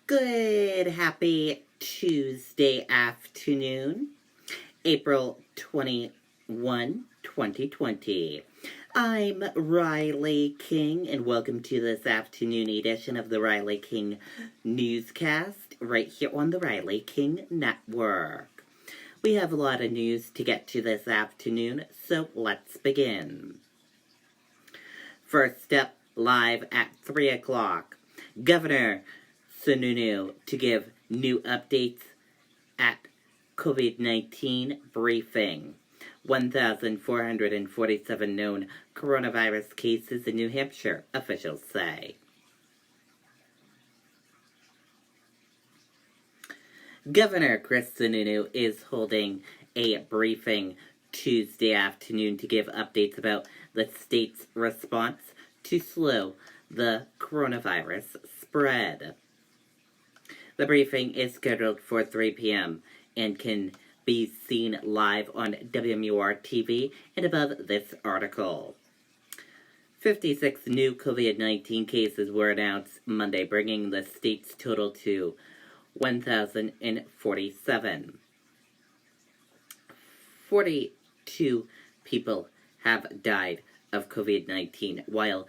Good, happy Tuesday afternoon, April 21, 2020. I'm Riley King, and welcome to this afternoon edition of the Riley King Newscast, right here on the Riley King Network. We have a lot of news to get to this afternoon, so let's begin. First up, live at 3 o'clock, Governor Sununu to give new updates at COVID-19 briefing. 1,447 known coronavirus cases in New Hampshire, officials say. Governor Chris Sununu is holding a briefing Tuesday afternoon to give updates about the state's response to slow the coronavirus spread. The briefing is scheduled for 3 p.m. and can be seen live on WMUR TV and above this article. 56 new COVID-19 cases were announced Monday, bringing the state's total to 1,047. 42 people have died of COVID-19, while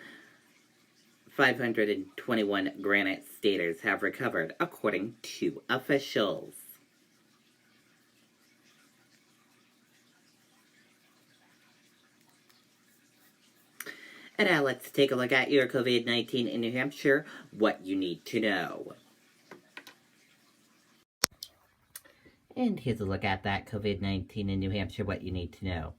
521 Granite Staters have recovered, according to officials. And now let's take a look at your COVID-19 in New Hampshire, what you need to know. And here's a look at that COVID-19 in New Hampshire, what you need to know.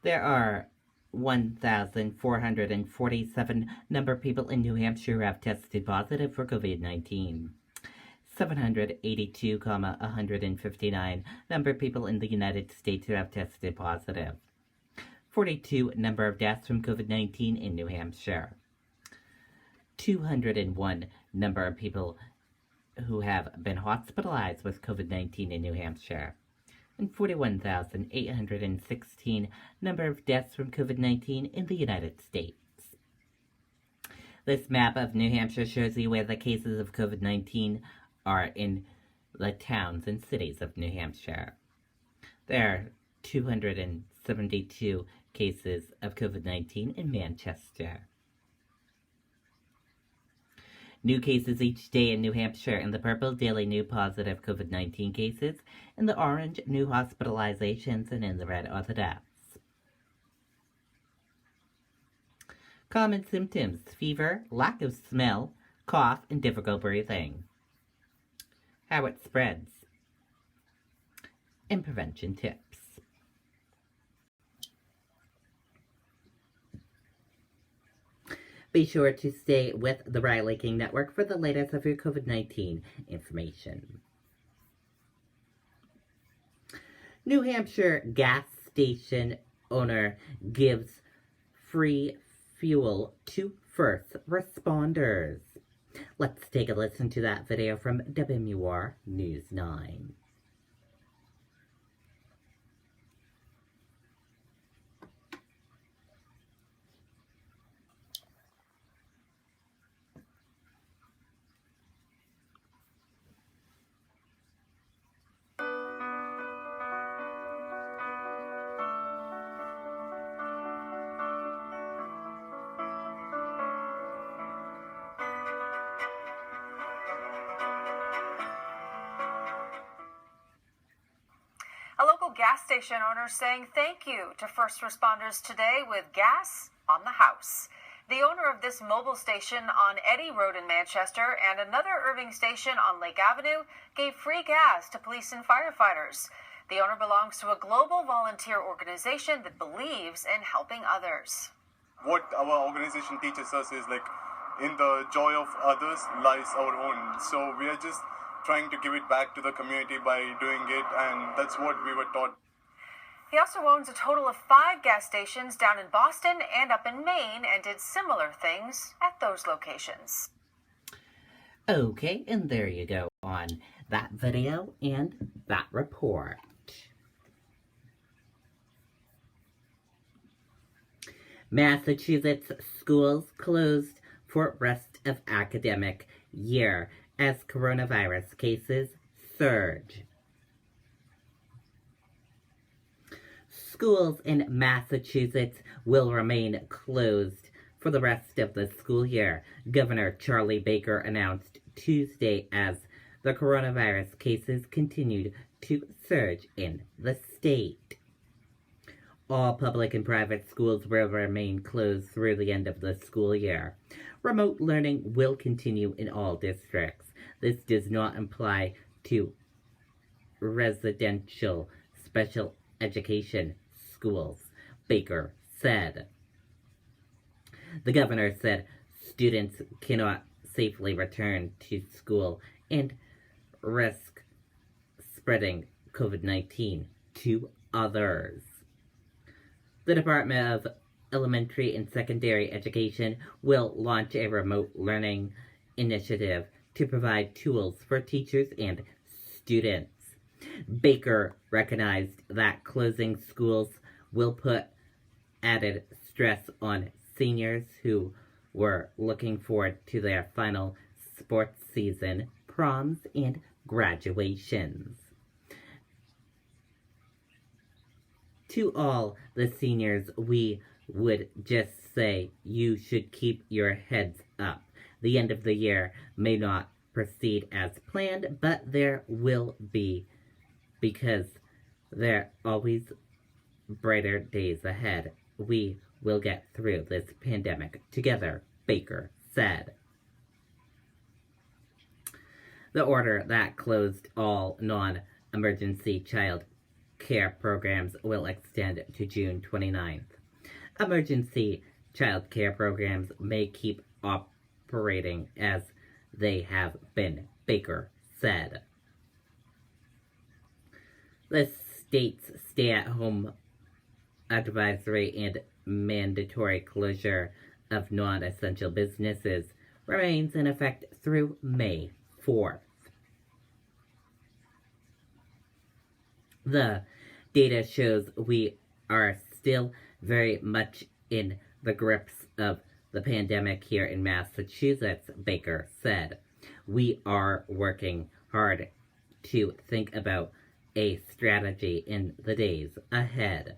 There are 1,447 number of people in New Hampshire who have tested positive for COVID-19. 782,159 number of people in the United States who have tested positive. 42 number of deaths from COVID-19 in New Hampshire. 201 number of people who have been hospitalized with COVID-19 in New Hampshire. And 41,816 number of deaths from COVID-19 in the United States. This map of New Hampshire shows you where the cases of COVID-19 are in the towns and cities of New Hampshire. There are 272 cases of COVID-19 in Manchester. New cases each day in New Hampshire. In the purple, daily new positive COVID-19 cases. In the orange, new hospitalizations. And in the red are the deaths. Common symptoms: fever, lack of smell, cough, and difficult breathing. How it spreads. And prevention tips. Be sure to stay with the Riley King Network for the latest of your COVID-19 information. New Hampshire gas station owner gives free fuel to first responders. Let's take a listen to that video from WMUR News 9. A local gas station owner saying thank you to first responders today with gas on the house. The owner of this mobile station on Eddy Road in Manchester and another Irving station on Lake Avenue gave free gas to police and firefighters. The owner belongs to a global volunteer organization that believes in helping others. What our organization teaches us is in the joy of others lies our own. So we are just trying to give it back to the community by doing it, and that's what we were taught. He also owns a total of 5 gas stations down in Boston and up in Maine and did similar things at those locations. Okay, and there you go on that video and that report. Massachusetts schools closed for rest of academic year as coronavirus cases surge. Schools in Massachusetts will remain closed for the rest of the school year, Governor Charlie Baker announced Tuesday as the coronavirus cases continued to surge in the state. All public and private schools will remain closed through the end of the school year. Remote learning will continue in all districts. This does not apply to residential special education schools, Baker said. The governor said students cannot safely return to school and risk spreading COVID-19 to others. The Department of Elementary and Secondary Education will launch a remote learning initiative to provide tools for teachers and students. Baker recognized that closing schools will put added stress on seniors who were looking forward to their final sports season, proms, and graduations. To all the seniors, we would just say you should keep your heads up. The end of the year may not proceed as planned, but there will be, because there are always brighter days ahead. We will get through this pandemic together, Baker said. The order that closed all non-emergency child care programs will extend to June 29th. Emergency child care programs may keep operating as they have been, Baker said. The state's stay-at-home advisory and mandatory closure of non-essential businesses remains in effect through May 4th. The data shows we are still very much in the grips of the pandemic here in Massachusetts, Baker said. We are working hard to think about a strategy in the days ahead.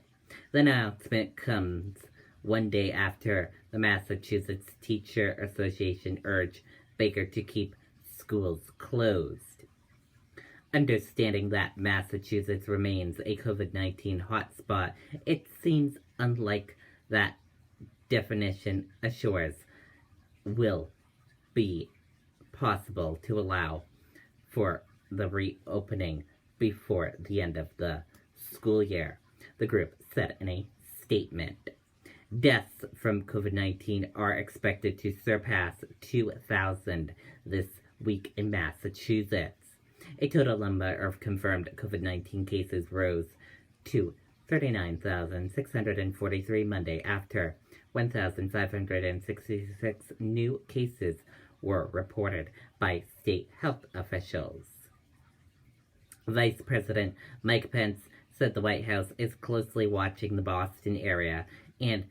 The announcement comes one day after the Massachusetts Teacher Association urged Baker to keep schools closed. Understanding that Massachusetts remains a COVID-19 hotspot, it seems unlike that definition assures will be possible to allow for the reopening before the end of the school year, the group said in a statement. Deaths from COVID-19 are expected to surpass 2,000 this week in Massachusetts. A total number of confirmed COVID-19 cases rose to 39,643 Monday after 1,566 new cases were reported by state health officials. Vice President Mike Pence said the White House is closely watching the Boston area, and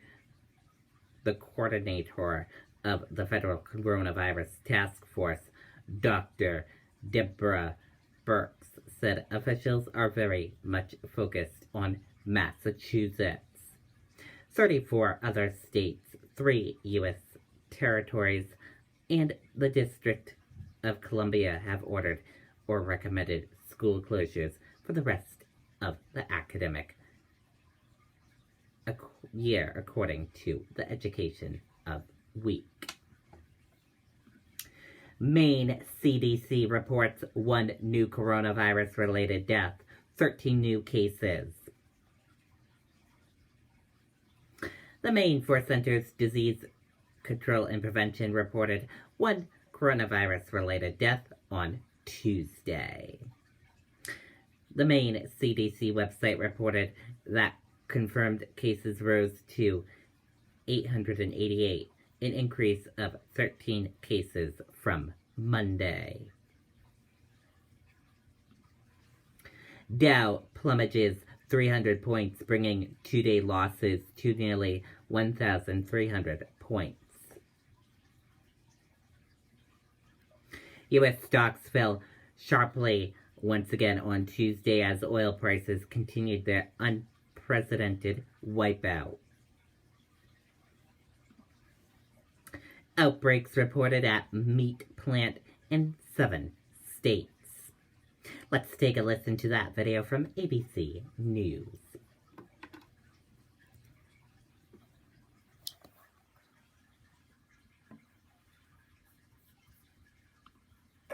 the coordinator of the Federal Coronavirus Task Force, Dr. Deborah Birx, said officials are very much focused on Massachusetts. 34 other states, 3 U.S. territories, and the District of Columbia have ordered or recommended school closures for the rest of the academic year, according to the Education of Week. Maine CDC reports 1 new coronavirus-related death, 13 new cases. The Maine Centers Disease Control and Prevention reported 1 coronavirus-related death on Tuesday. The Maine CDC website reported that confirmed cases rose to 888, an increase of 13 cases from Monday. Dow plummets 300 points, bringing two-day losses to nearly 1,300 points. U.S. stocks fell sharply once again on Tuesday as oil prices continued their unprecedented wipeout. Outbreaks reported at meat plant in 7 states. Let's take a listen to that video from ABC News.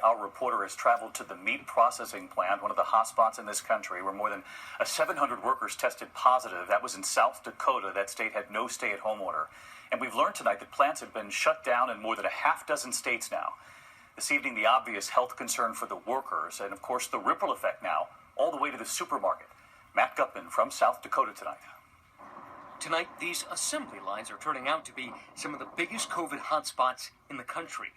Our reporter has traveled to the meat processing plant, one of the hotspots in this country, where more than 700 workers tested positive. That was in South Dakota. That state had no stay-at-home order. And we've learned tonight that plants have been shut down in more than a half-dozen states now. This evening, the obvious health concern for the workers, and of course the ripple effect now, all the way to the supermarket. Matt Gutman from South Dakota tonight. Tonight, these assembly lines are turning out to be some of the biggest COVID hotspots in the country.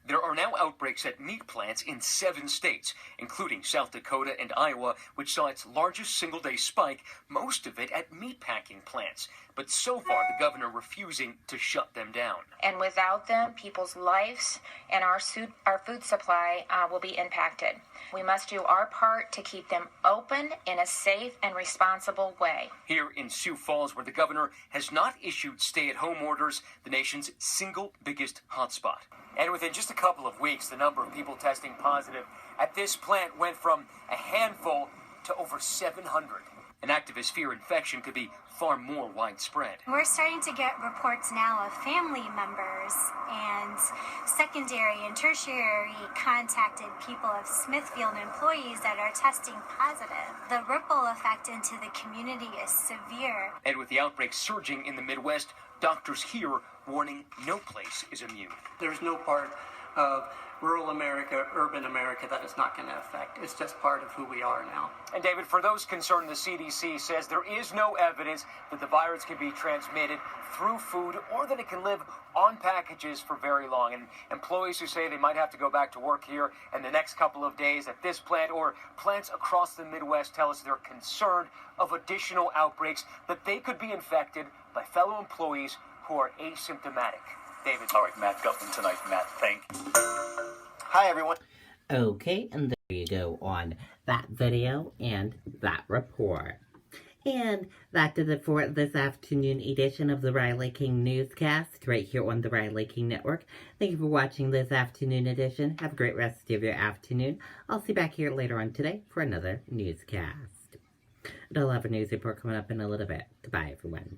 There are now outbreaks at meat plants in 7 states, including South Dakota and Iowa, which saw its largest single-day spike, most of it at meatpacking plants. But so far, the governor refusing to shut them down. And without them, people's lives and our food supply will be impacted. We must do our part to keep them open in a safe and responsible way. Here in Sioux Falls, where the governor has not issued stay-at-home orders, the nation's single biggest hotspot. And within just a couple of weeks, the number of people testing positive at this plant went from a handful to over 700. And activists fear infection could be far more widespread. We're starting to get reports now of family members and secondary and tertiary contacted people of Smithfield employees that are testing positive. The ripple effect into the community is severe. And with the outbreak surging in the Midwest, doctors here warning no place is immune. There's no part of rural America, urban America that it's not going to affect. It's just part of who we are now. And David, for those concerned, the CDC says there is no evidence that the virus can be transmitted through food or that it can live on packages for very long. And employees who say they might have to go back to work here in the next couple of days at this plant or plants across the Midwest tell us they're concerned of additional outbreaks, that they could be infected by fellow employees who are asymptomatic. David. All right, Matt Gutman tonight. Matt, thank you. Hi, everyone. Okay, and there you go on that video and that report. And that does it for this afternoon edition of the Riley King Newscast right here on the Riley King Network. Thank you for watching this afternoon edition. Have a great rest of your afternoon. I'll see you back here later on today for another newscast. And I'll have a news report coming up in a little bit. Goodbye, everyone.